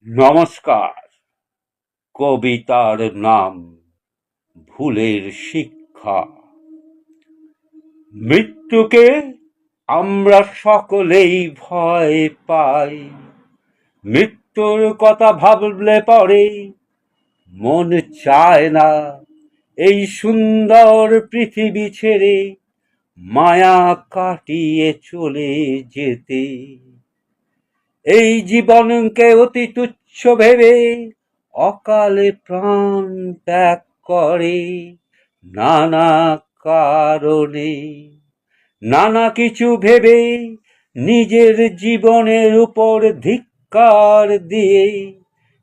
নমস্কার। কবিতার নাম ভুলের শিক্ষা। মৃত্যুকে আমরা সকলেই ভয় পাই। মৃত্যুর কথা ভাবলে পরে মন চায় না এই সুন্দর পৃথিবী ছেড়ে মায়া কাটিয়ে চলে যেতে। এই জীবনকে অতি তুচ্ছ ভেবে অকালে প্রাণ ত্যাগ করে নানা কারণে। নানা কিছু ভেবে নিজের জীবনের উপর ধিক্কার দিয়ে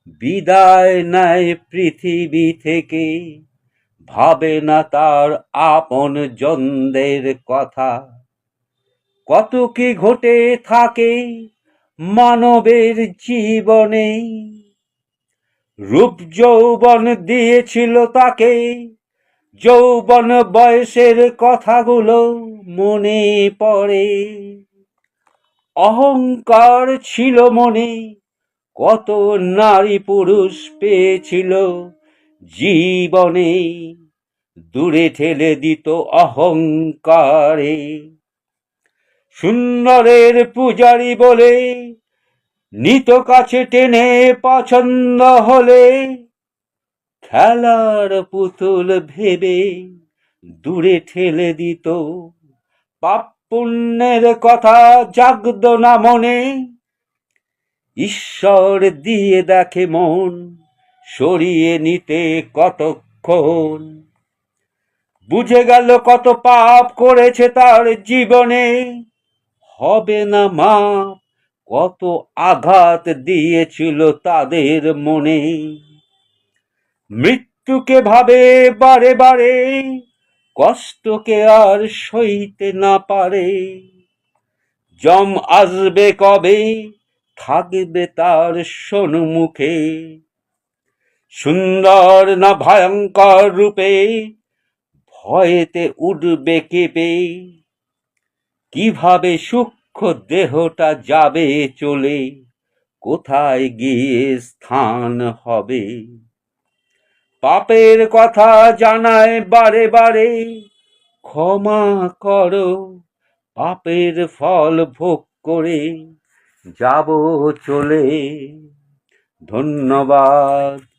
বিদায় নেয় পৃথিবী থেকে। ভাবে না তার আপন জনদের কথা। কত কি ঘটে থাকে মানবের জীবনে। রূপ যৌবন দিয়েছিল তাকে, যৌবন বয়সের কথাগুলো মনে পড়ে। অহংকার ছিল মনে, কত নারী পুরুষ পেয়েছিল জীবনে, দূরে ঠেলে দিত অহংকারে। সুন্দরের পূজারি বলে নিত কাছে টেনে, পছন্দ হলে খেলার পুতুল ভেবে দূরে ঠেলে দিত। পাপ পুণ্যের কথা জাগত না মনে, ঈশ্বর দিয়ে দেখে মন সরিয়ে নিতে কতক্ষণ। বুঝে গেল কত পাপ করেছে তার জীবনে, হবে না মাপ কত আঘাত দিয়েছিল তাদের মনে। মৃত্যুকে ভাবে বারে বারে, কষ্টকে আর সইতে না পারে। যম আসবে কবে থাকবে তার সম্মুখে, সুন্দর না ভয়ঙ্কর রূপে ভয়েতে উঠবে কেঁপে। কিভাবে সূক্ষ্ম দেহটা যাবে চলে, কোথায় গিয়ে স্থান হবে। পাপের কথা জানায় বারে বারে, ক্ষমা করো পাপের ফল ভোগ করে যাব চলে। ধন্যবাদ।